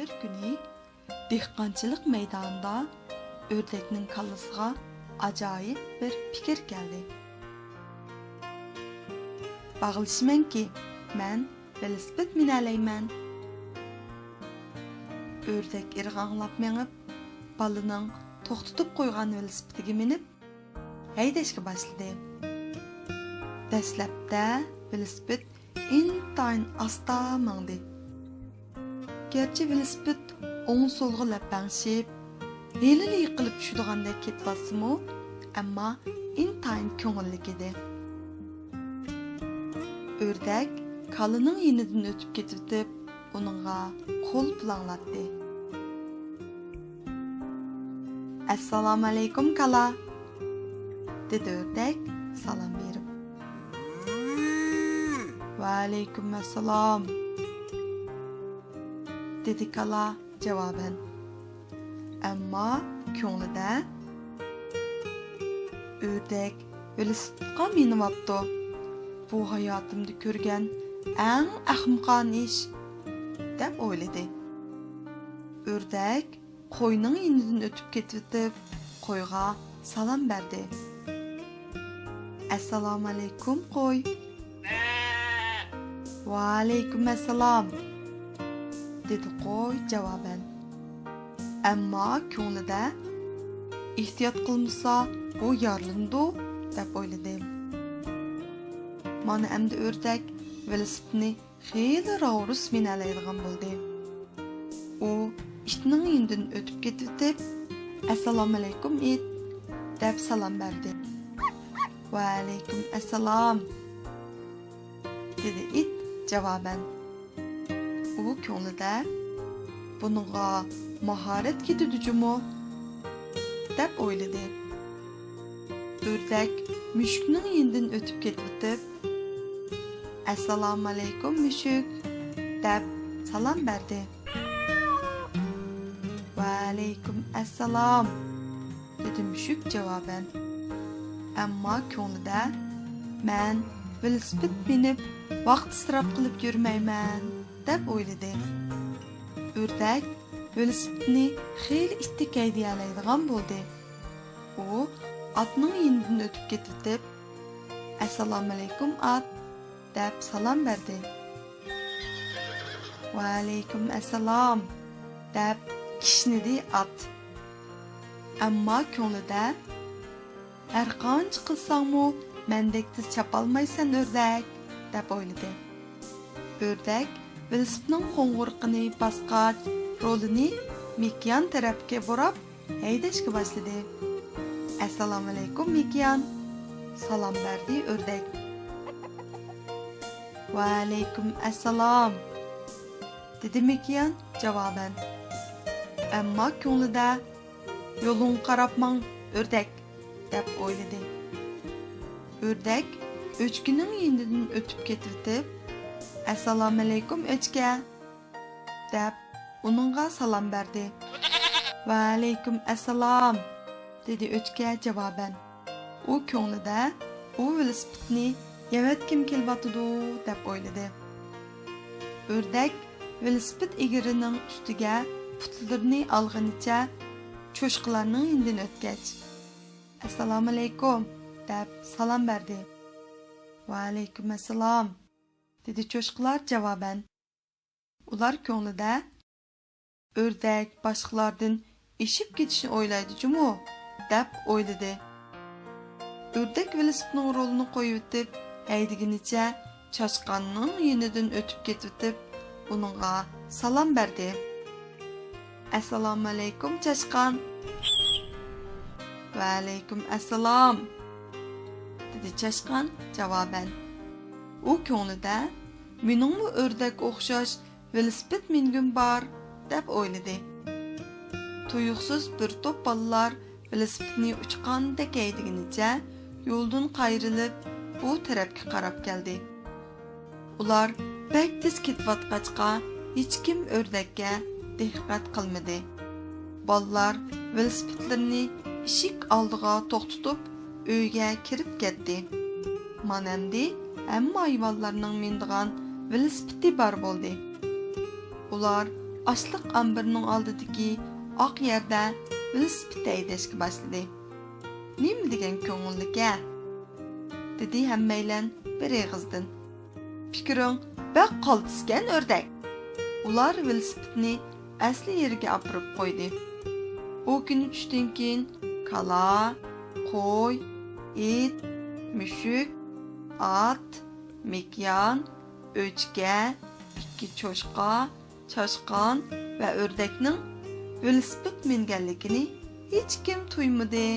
bir günü dehqonchilik maydonida ördekning kallasiga ajoyib bir fikir keldi. Bağlışmanki, men velosiped minalayman. Ördek irg'anglab menib, balining to'xtatib qo'ygan velosipediga minib, haydashga boshladi. Dastlabda velosiped intayin asta mangdi. Gerçi velosiped o'ng-so'lga lapangshib, belini yiqilib tushadiganday ketmasmi, ammo intayin ko'ngillik edi. Ördek kalaning yenidan o'tib ketib, uningga qo'l pilanglatdi. Assalomu alaykum kala, dedi ördek salom berib. Va alaykum assalom, dedi kala javoban. Ammo ko'nglida ördek velosipedga minibapti. Bu hayatımda ko'rgan eng ahmoqona ish, deb o'yladi. Ördek qo'yning yenidan o'tib ketib, qo'yga salom berdi. Assalomu alaykum qo'y. Va alaykum assalom, dedi qo'y javoban. Ammo ko'nglida ehtiyot qilmasa bu yorlindi, deb o'yladi. Mana endi ördek velosipedni xeyli ravurus minalaydigan bo'ldi. U itning yenidan o'tib ketib, assalomu alaykum it, deb salom berdi. Va alaykum assalom, dedi it javoban. U ko'nglida buningga mahorat ketadijumu, deb o'yladi. Ördek mushukning yenidan o'tib ketib, assalomu alaykum mushuk, deb salom berdi. Va alaykum assalom, dedi mushuk javoban. Ammo ko'nglida men velosiped minib vaqt isrof qilib yurmayman, deb o'yladi. Ördek velosipedni xeyli ittik haydayalaydigan bo'ldi. U atning yenidan o'tib ketib, assalomu alaykum at, deb salom berdi. Va alaykum assalom, deb kishnidi at. Ammo ko'nglida har qancha qilsangmi mendek tiz chapolmaysan ördek, deb o'yladi. Ördek velosipedning qo'ng'irqini bosqach rolini Mikyan tarafga burab haydashga boshladi. Assalomu alaykum Mikyan, salom berdi ördek. Va alaykum assalom, dedi Mikyan javoban. Ammo ko'nglida yo'lin qarab mang ördek, deb o'yladi. Ördek o'chkining yenidan o'tib ketib, assalomu alaykum o'chka, deb uningga salom berdi. Va alaykum assalom, dedi o'chka javoban. U ko'nglida bu velosipedni yavatkim kelbatidi, deb o'yladi. Ördek velosiped egarining ustiga putlarini olganicha cho'shqilarning yenidan o'tgach, assalomu alaykum, deb salom berdi. Va alaykum assalom, dedi cho'shqilar javoban. Ular ko'nglida ördek boshqalardan eshib ketishni o'ylaydi-jumu, deb o'yladi. Ördek velosipedning rolini qo'yib o'tib, haydagunicha choshqonning yenidan o'tib ketib, uningga salom berdi. Assalomu alaykum choshqon. Va alaykum assalom, dedi choshqon javoban. U ko'nglida meningmi ördek o'xshash velosiped mingim bor, deb o'yladi. Tuyuqsiz bir to'p bolalar velosipedni uchqandek haydagunicha yo'ldan qayrilib bu tarafga qarab keldi. Ular bak tez ketayotgachqa hech kim ördekka diqqat qilmadi. Bolalar velosipedlarini eshik oldiga to'xtatib uyga kirib ketdi. Manamdi hamma hayvonlarning mindigan velosipedi bor bo'ldi. Ular Açlıq ambirining oldidagi oq yerda velosiped haydashga boshladi. Nima degan ko'ngillik-a? Dedi hammaylan bir og'izdan. Fikring baq qaltisgan o'rdak. Ular velosipedni asli yeriga olib qo'ydi. O kuni tushdan keyin kala, qo'y, it, mushuk, at, mekyan, o'chka, ikki cho'shqa, chashqon va o'rdakning velosiped minganligini hech kim tuymadi.